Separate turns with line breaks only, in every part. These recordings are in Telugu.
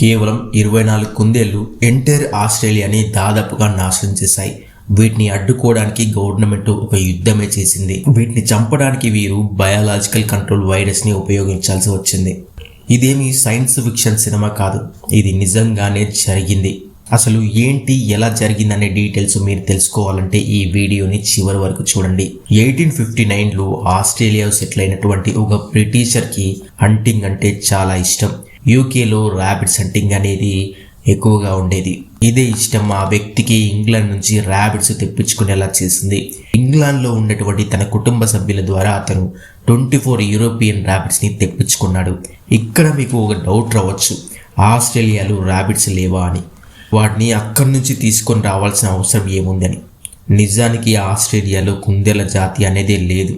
కేవలం 24 కుందేళ్లు ఎంటైర్ ఆస్ట్రేలియాని దాదాపుగా నాశనం చేశాయి. వీటిని అడ్డుకోవడానికి గవర్నమెంట్ ఒక యుద్ధమే చేసింది. వీటిని చంపడానికి వీరు బయాలజికల్ కంట్రోల్ వైరస్ ని ఉపయోగించాల్సి వచ్చింది. ఇదేమి సైన్స్ ఫిక్షన్ సినిమా కాదు, ఇది నిజంగానే జరిగింది. అసలు ఏంటి, ఎలా జరిగిందనే డీటెయిల్స్ మీరు తెలుసుకోవాలంటే ఈ వీడియోని చివరి వరకు చూడండి. 1859లో ఆస్ట్రేలియా సెటిల్ అయినటువంటి ఒక బ్రిటిషర్కి హంటింగ్ అంటే చాలా ఇష్టం. యూకేలో ర్యాబిట్స్ హంటింగ్ అనేది ఎక్కువగా ఉండేది. ఇదే ఇష్టం ఆ వ్యక్తికి ఇంగ్లాండ్ నుంచి ర్యాబిట్స్ తెప్పించుకునేలా చేసింది. ఇంగ్లాండ్లో ఉన్నటువంటి తన కుటుంబ సభ్యుల ద్వారా అతను 24 యూరోపియన్ ర్యాబిట్స్ని తెప్పించుకున్నాడు. ఇక్కడ మీకు ఒక డౌట్ రావచ్చు, ఆస్ట్రేలియాలో ర్యాబిట్స్ లేవా అని. వాటిని అక్కడి నుంచి తీసుకొని రావాల్సిన అవసరం ఏముందని. నిజానికి ఆస్ట్రేలియాలో కుందేళ్ల జాతి అనేదే లేదు.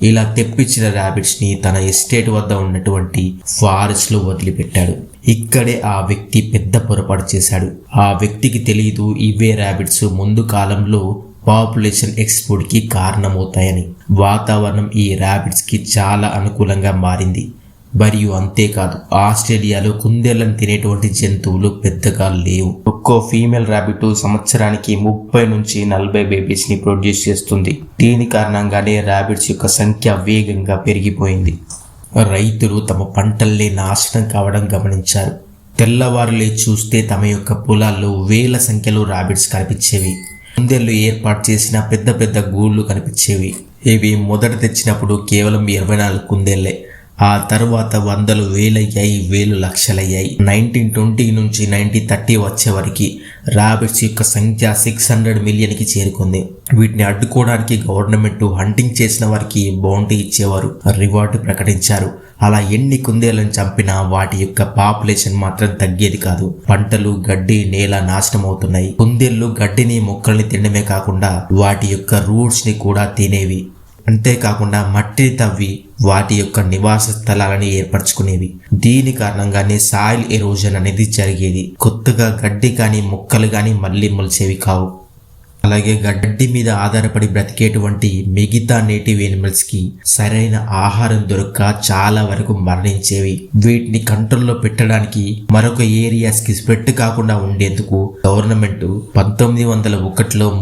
ఇలా తెప్పించిన ర్యాబిట్స్ని తన ఎస్టేట్ వద్ద ఉన్నటువంటి ఫారెస్ట్లో వదిలిపెట్టాడు. ఇక్కడే ఆ వ్యక్తి పెద్ద పొరపాటు చేశాడు. ఆ వ్యక్తికి తెలియదు ఇవే ర్యాబిట్స్ ముందు కాలంలో పాపులేషన్ ఎక్స్పోర్ట్కి కారణమవుతాయని. వాతావరణం ఈ ర్యాబిట్స్కి చాలా అనుకూలంగా మారింది. మరియు అంతేకాదు, ఆస్ట్రేలియాలో కుందేళ్లను తినేటువంటి జంతువులు పెద్దగా లేవు. ఒక్కో ఫీమేల్ ర్యాబిట్ సంవత్సరానికి 30 నుంచి 40 బేబీస్ ని ప్రొడ్యూస్ చేస్తుంది. దీని కారణంగానే ర్యాబిట్స్ యొక్క సంఖ్య వేగంగా పెరిగిపోయింది. రైతులు తమ పంటల్ని నాశనం కావడం గమనించారు. తెల్లవారులే చూస్తే తమ యొక్క పొలాల్లో వేల సంఖ్యలో ర్యాబిట్స్ కనిపించేవి. కుందేళ్లు ఏర్పాటు చేసిన పెద్ద పెద్ద గూళ్ళు కనిపించేవి. ఇవి మొదట తెచ్చినప్పుడు కేవలం 24 కుందేళ్లే. ఆ తర్వాత వందలు వేలయ్యాయి, వేలు లక్షలయ్యాయి. 1920 నుంచి 1930 వచ్చే వరకు ర్యాబిట్స్ యొక్క సంఖ్య 600 మిలియన్కి చేరుకుంది. వీటిని అడ్డుకోవడానికి గవర్నమెంట్ హంటింగ్ చేసిన వారికి బౌంటీ ఇచ్చేవారు, రివార్డు ప్రకటించారు. అలా ఎన్ని కుందేళ్లను చంపినా వాటి యొక్క పాపులేషన్ మాత్రం తగ్గేది కాదు. పంటలు, గడ్డి, నేల నాశనం అవుతున్నాయి. కుందేళ్లు గడ్డిని, మొక్కల్ని తినడమే కాకుండా వాటి యొక్క రూట్స్ ని కూడా తినేవి. అంతేకాకుండా మట్టిని తవ్వి వాటి యొక్క నివాస స్థలాలని ఏర్పరచుకునేవి. దీని కారణంగానే సాయిల్ ఎరోజన్ అనేది జరిగేది. కొత్తగా గడ్డి కానీ మొక్కలు కానీ మళ్ళీ మొలిచేవి కావు. అలాగే గడ్డి మీద ఆధారపడి బ్రతికేటువంటి మిగతా నేటివ్ ఎనిమల్స్ కి సరైన ఆహారం దొరక్క చాలా వరకు మరణించేవి. వీటిని కంట్రోల్లో పెట్టడానికి మరొక ఏరియాస్ కి స్ప్రెడ్ కాకుండా ఉండేందుకు గవర్నమెంట్ 1901లో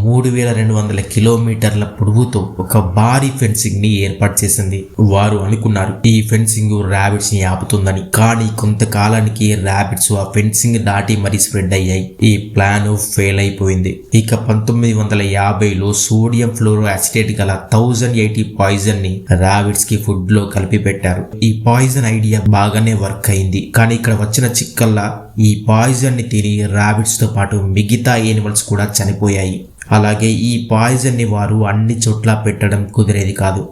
3200 కిలోమీటర్ల పొడవుతో ఒక భారీ ఫెన్సింగ్ ని ఏర్పాటు చేసింది. వారు అనుకున్నారు ఈ ఫెన్సింగ్ ర్యాబిట్స్ ని ఆపుతుందని. కానీ కొంతకాలానికి ర్యాబిట్స్ ఆ ఫెన్సింగ్ దాటి మరీ స్ప్రెడ్ అయ్యాయి. ఈ ప్లాన్ ఫెయిల్ అయిపోయింది. ఇక 1950లో సోడియం ఫ్లోరో అసిటేట్ గల 1080 పాయిజన్ ని ర్యాబిట్స్ కి ఫుడ్ లో కలిపి పెట్టారు. ఈ పాయిజన్ ఐడియా బాగానే వర్క్ అయింది. కానీ ఇక్కడ వచ్చిన చిక్కల్లా ఈ పాయిజన్ ని తిని ర్యాబిట్స్ తో పాటు మిగతా యానిమల్స్ కూడా చనిపోయాయి. అలాగే ఈ పాయిజన్ ని వారు అన్ని చోట్ల పెట్టడం కుదిరేది కాదు.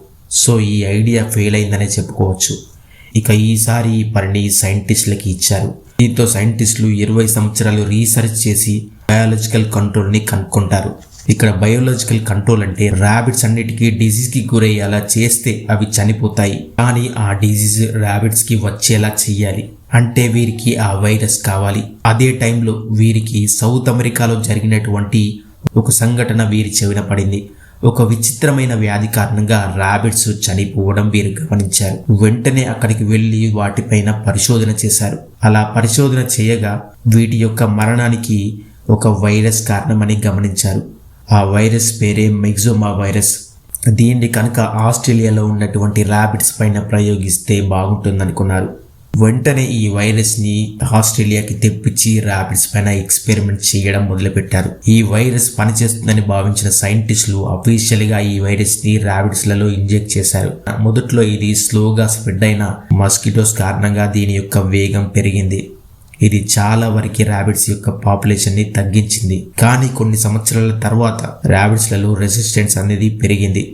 సో ఈ ఐడియా ఫెయిల్ అయిందనే చెప్పుకోవచ్చు. ఇక ఈసారి ఈ పనిని సైంటిస్టులకి ఇచ్చారు. దీంతో సైంటిస్టులు 20 సంవత్సరాలు రీసెర్చ్ చేసి బయాలజికల్ కంట్రోల్ ని కనుక్కుంటారు. ఇక్కడ బయోలాజికల్ కంట్రోల్ అంటే ర్యాబిట్స్ అన్నిటికీ డిజీజ్ కి గురయ్యేలా చేస్తే అవి చనిపోతాయి. కానీ ఆ డిజీజ్ ర్యాబిట్స్ కి వచ్చేలా చెయ్యాలి. అంటే వీరికి ఆ వైరస్ కావాలి. అదే టైంలో వీరికి సౌత్ అమెరికాలో జరిగినటువంటి ఒక సంఘటన వీరి చెవిన పడింది. ఒక విచిత్రమైన వ్యాధి కారణంగా ర్యాబిట్స్ చనిపోవడం వీరు గమనించారు. వెంటనే అక్కడికి వెళ్లి వాటిపైన పరిశోధన చేశారు. అలా పరిశోధన చేయగా వీటి యొక్క మరణానికి ఒక వైరస్ కారణమని గమనించారు. ఆ వైరస్ పేరే మెగ్జోమా వైరస్. దీన్ని కనుక ఆస్ట్రేలియాలో ఉన్నటువంటి ర్యాబిట్స్ పైన ప్రయోగిస్తే బాగుంటుందనుకున్నారు. వెంటనే ఈ వైరస్ ని ఆస్ట్రేలియాకి తెప్పించి ర్యాబిట్స్ పైన ఎక్స్పెరిమెంట్ చేయడం మొదలుపెట్టారు. ఈ వైరస్ పనిచేస్తుందని భావించిన సైంటిస్టులు అఫీషియల్ గా ఈ వైరస్ ని ర్యాబిట్స్ లలో ఇంజెక్ట్ చేశారు. మొదట్లో ఇది స్లోగా స్ప్రెడ్ అయిన మస్కిటోస్ కారణంగా దీని యొక్క వేగం పెరిగింది. ఇది చాలా వరకు ర్యాబిట్స్ యొక్క పాపులేషన్ ని తగ్గించింది. కానీ కొన్ని సంవత్సరాల తర్వాత ర్యాబిట్స్ లలో రెసిస్టెన్స్ అనేది పెరిగింది.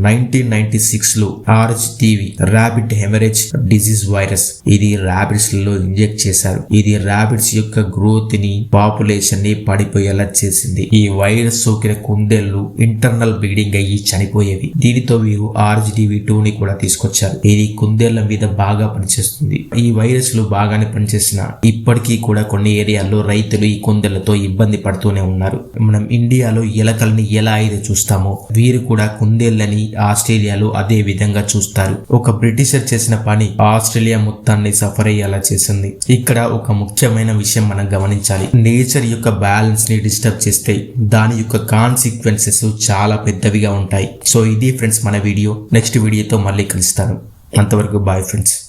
1996లో RHTV rabbit haemorrhage disease virus ఇది ర్యాబిట్స్ లలో ఇంజెక్ట్ చేశారు. ఇది ర్యాబిట్స్ యొక్క గ్రోత్ ని, పాపులేషన్ ని పడిపోయేలా చేసింది. ఈ వైరస్ సోకిన కుందేళ్లు ఇంటర్నల్ బ్లీడింగ్ అయ్యి చనిపోయేవి. దీనితో వీరు RHTV2 ని కూడా తీసుకొచ్చారు. ఇది కుందేళ్ల మీద బాగా పనిచేస్తుంది. ఈ వైరస్ లు బాగానే పనిచేసిన ఇప్పటికీ కూడా కొన్ని ఏరియాల్లో రైతులు ఈ కుందేళ్లతో ఇబ్బంది పడుతూనే ఉన్నారు. మనం ఇండియాలో ఎలకల్ని ఎలా అయితే చూస్తామో వీరు కూడా కుందేళ్లని అని ఆస్ట్రేలియాలో అదే విధంగా చూస్తారు. ఒక బ్రిటిషర్ చేసిన పని ఆస్ట్రేలియా మొత్తాన్ని సఫర్ అయ్యేలా చేసింది. ఇక్కడ ఒక ముఖ్యమైన విషయం మనం గమనించాలి. నేచర్ యొక్క బ్యాలెన్స్ ని డిస్టర్బ్ చేస్తే దాని యొక్క కాన్సిక్వెన్సెస్ చాలా పెద్దవిగా ఉంటాయి. సో ఇది ఫ్రెండ్స్ మన వీడియో. నెక్స్ట్ వీడియోతో మళ్ళీ కలుస్తాను. అంతవరకు బాయ్ ఫ్రెండ్స్.